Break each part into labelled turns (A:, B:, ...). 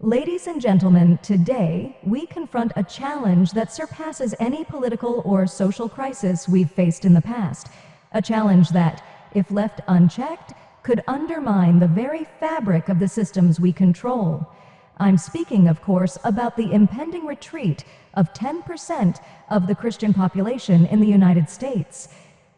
A: Ladies and gentlemen, today we confront a challenge that surpasses any political or social crisis we've faced in the past. A challenge that, if left unchecked, could undermine the very fabric of the systems we control. I'm speaking, of course, about the impending retreat of 10% of the Christian population in the United States.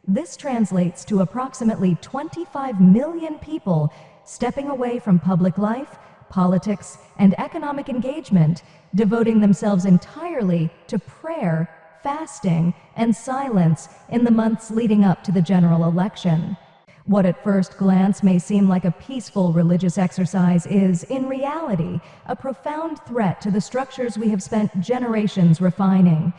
A: This translates to approximately 25 million people stepping away from public life, politics, and economic engagement, devoting themselves entirely to prayer, fasting, and silence in the months leading up to the general election. What at first glance may seem like a peaceful religious exercise is, in reality, a profound threat to the structures we have spent generations refining.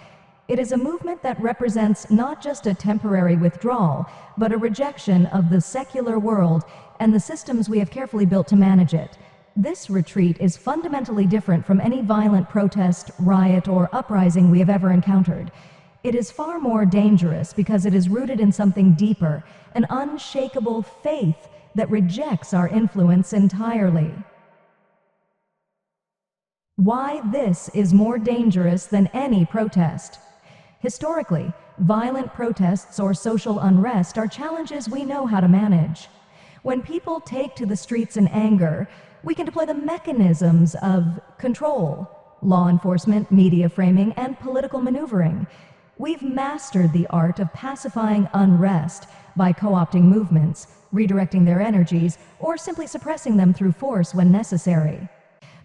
A: It is a movement that represents not just a temporary withdrawal, but a rejection of the secular world and the systems we have carefully built to manage it. This retreat is fundamentally different from any violent protest, riot, or uprising we have ever encountered. It is far more dangerous because it is rooted in something deeper, an unshakable faith that rejects our influence entirely. Why this is more dangerous than any protest. Historically, violent protests or social unrest are challenges we know how to manage. When people take to the streets in anger, we can deploy the mechanisms of control, law enforcement, media framing, and political maneuvering. We've mastered the art of pacifying unrest by co-opting movements, redirecting their energies, or simply suppressing them through force when necessary.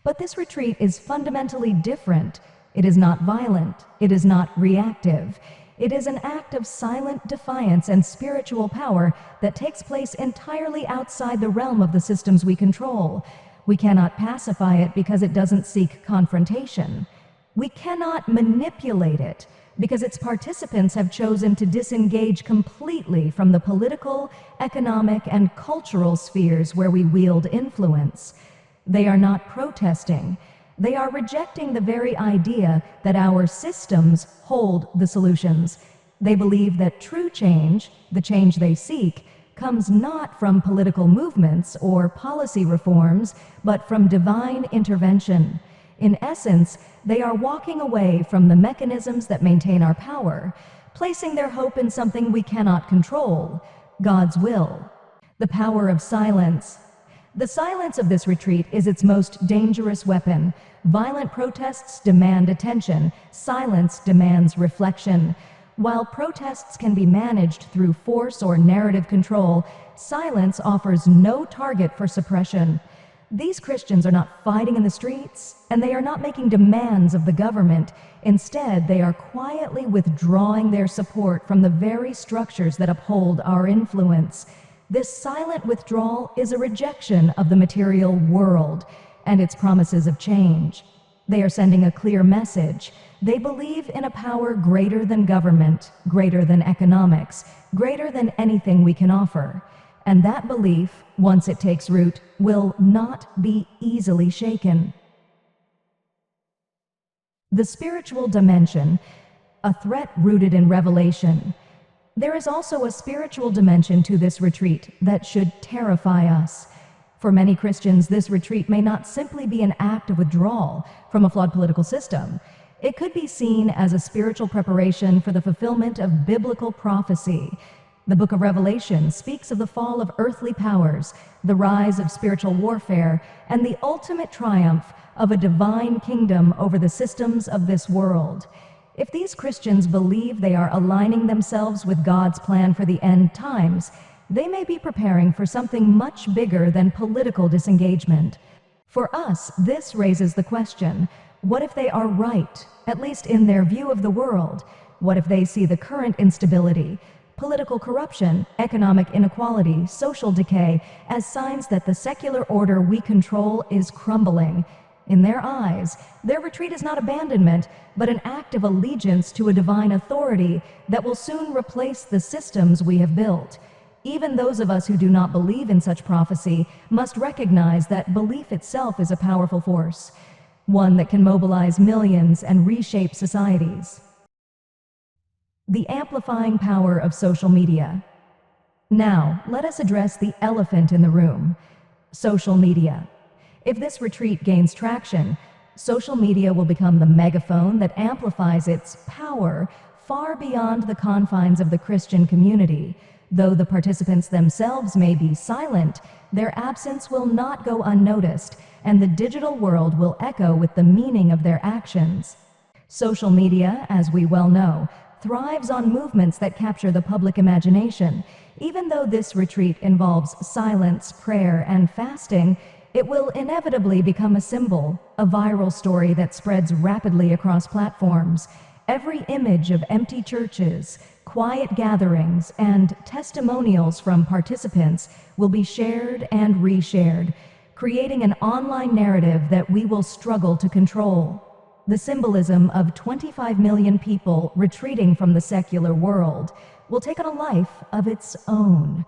A: But this retreat is fundamentally different. It is not violent. It is not reactive. It is an act of silent defiance and spiritual power that takes place entirely outside the realm of the systems we control. We cannot pacify it because it doesn't seek confrontation. We cannot manipulate it because its participants have chosen to disengage completely from the political, economic, and cultural spheres where we wield influence. They are not protesting. They are rejecting the very idea that our systems hold the solutions. They believe that true change, the change they seek, comes not from political movements or policy reforms, but from divine intervention. In essence, they are walking away from the mechanisms that maintain our power, placing their hope in something we cannot control, God's will. The power of silence. The silence of this retreat is its most dangerous weapon. Violent protests demand attention. Silence demands reflection. While protests can be managed through force or narrative control, silence offers no target for suppression. These Christians are not fighting in the streets, and they are not making demands of the government. Instead, they are quietly withdrawing their support from the very structures that uphold our influence. This silent withdrawal is a rejection of the material world and its promises of change. They are sending a clear message. They believe in a power greater than government, greater than economics, greater than anything we can offer. And that belief, once it takes root, will not be easily shaken. The spiritual dimension, a threat rooted in revelation. There is also a spiritual dimension to this retreat that should terrify us. For many Christians, this retreat may not simply be an act of withdrawal from a flawed political system. It could be seen as a spiritual preparation for the fulfillment of biblical prophecy. The book of Revelation speaks of the fall of earthly powers, the rise of spiritual warfare, and the ultimate triumph of a divine kingdom over the systems of this world. If these Christians believe they are aligning themselves with God's plan for the end times, they may be preparing for something much bigger than political disengagement. For us, this raises the question, what if they are right, at least in their view of the world? What if they see the current instability, political corruption, economic inequality, social decay as signs that the secular order we control is crumbling? In their eyes, their retreat is not abandonment, but an act of allegiance to a divine authority that will soon replace the systems we have built. Even those of us who do not believe in such prophecy must recognize that belief itself is a powerful force, one that can mobilize millions and reshape societies. The amplifying power of social media. Now, let us address the elephant in the room: social media. If this retreat gains traction, social media will become the megaphone that amplifies its power far beyond the confines of the Christian community. Though the participants themselves may be silent, their absence will not go unnoticed, and the digital world will echo with the meaning of their actions. Social media, as we well know, thrives on movements that capture the public imagination. Even though this retreat involves silence, prayer, and fasting, it will inevitably become a symbol, a viral story that spreads rapidly across platforms. Every image of empty churches, quiet gatherings, and testimonials from participants will be shared and reshared, creating an online narrative that we will struggle to control. The symbolism of 25 million people retreating from the secular world will take on a life of its own.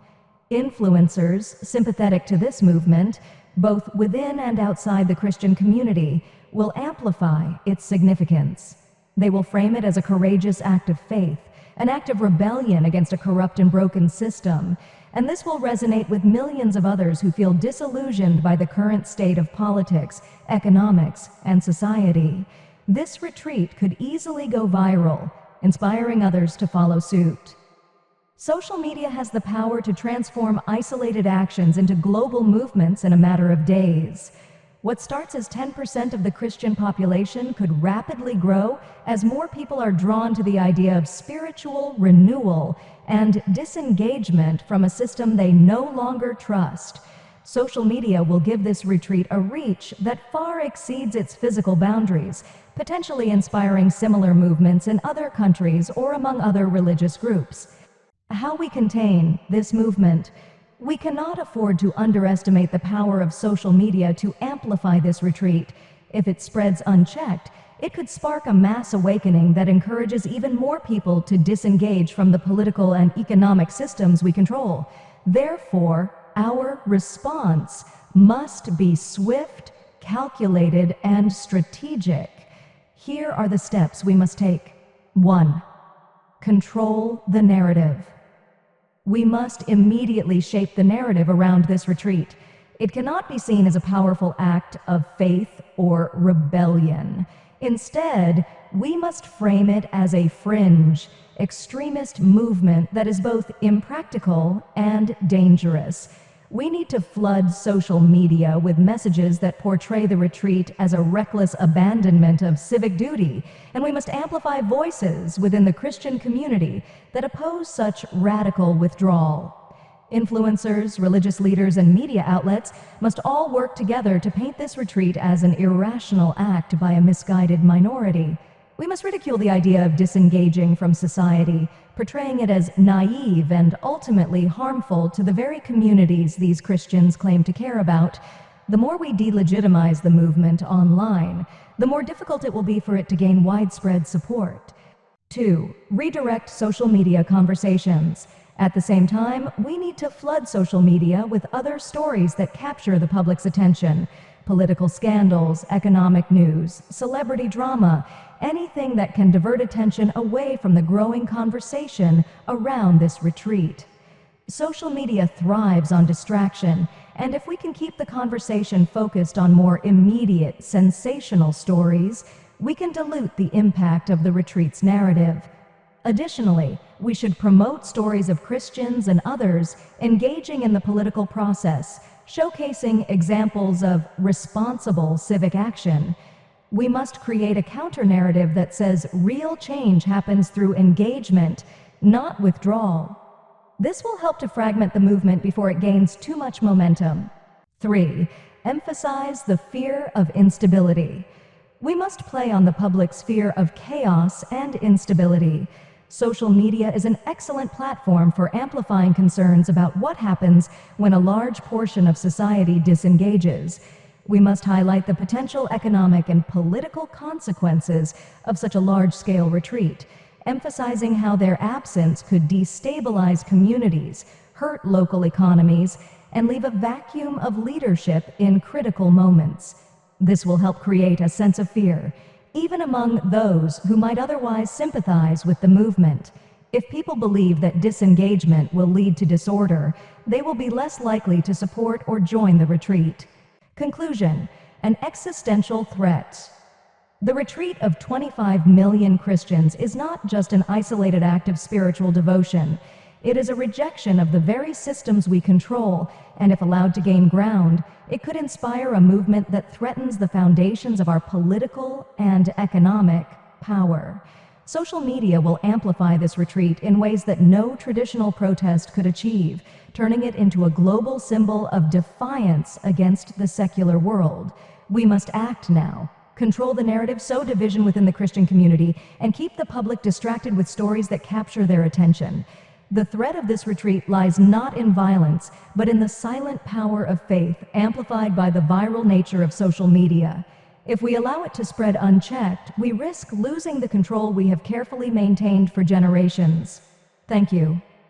A: Influencers sympathetic to this movement, both within and outside the Christian community, will amplify its significance. They will frame it as a courageous act of faith, an act of rebellion against a corrupt and broken system, and this will resonate with millions of others who feel disillusioned by the current state of politics, economics, and society. This retreat could easily go viral, inspiring others to follow suit. Social media has the power to transform isolated actions into global movements in a matter of days. What starts as 10% of the Christian population could rapidly grow as more people are drawn to the idea of spiritual renewal and disengagement from a system they no longer trust. Social media will give this retreat a reach that far exceeds its physical boundaries, potentially inspiring similar movements in other countries or among other religious groups. How we contain this movement? We cannot afford to underestimate the power of social media to amplify this retreat. If it spreads unchecked, it could spark a mass awakening that encourages even more people to disengage from the political and economic systems we control. Therefore, our response must be swift, calculated, and strategic. Here are the steps we must take. 1. Control the narrative. We must immediately shape the narrative around this retreat. It cannot be seen as a powerful act of faith or rebellion. Instead, we must frame it as a fringe, extremist movement that is both impractical and dangerous. We need to flood social media with messages that portray the retreat as a reckless abandonment of civic duty, and we must amplify voices within the Christian community that oppose such radical withdrawal. Influencers, religious leaders, and media outlets must all work together to paint this retreat as an irrational act by a misguided minority. We must ridicule the idea of disengaging from society, portraying it as naive and ultimately harmful to the very communities these Christians claim to care about. The more we delegitimize the movement online, the more difficult it will be for it to gain widespread support. 2. Redirect social media conversations. At the same time, we need to flood social media with other stories that capture the public's attention. Political scandals, economic news, celebrity drama, anything that can divert attention away from the growing conversation around this retreat. Social media thrives on distraction, and if we can keep the conversation focused on more immediate, sensational stories, we can dilute the impact of the retreat's narrative. Additionally, we should promote stories of Christians and others engaging in the political process, showcasing examples of responsible civic action. We must create a counter-narrative that says real change happens through engagement, not withdrawal. This will help to fragment the movement before it gains too much momentum. 3. Emphasize the fear of instability. We must play on the public's fear of chaos and instability. Social media is an excellent platform for amplifying concerns about what happens when a large portion of society disengages. We must highlight the potential economic and political consequences of such a large-scale retreat, emphasizing how their absence could destabilize communities, hurt local economies, and leave a vacuum of leadership in critical moments. This will help create a sense of fear, even among those who might otherwise sympathize with the movement. If people believe that disengagement will lead to disorder, they will be less likely to support or join the retreat. Conclusion: an existential threat. The retreat of 25 million Christians is not just an isolated act of spiritual devotion. It is a rejection of the very systems we control, and if allowed to gain ground, it could inspire a movement that threatens the foundations of our political and economic power. Social media will amplify this retreat in ways that no traditional protest could achieve, turning it into a global symbol of defiance against the secular world. We must act now. Control the narrative, sow division within the Christian community, and keep the public distracted with stories that capture their attention. The threat of this retreat lies not in violence, but in the silent power of faith, amplified by the viral nature of social media. If we allow it to spread unchecked, we risk losing the control we have carefully maintained for generations. Thank you.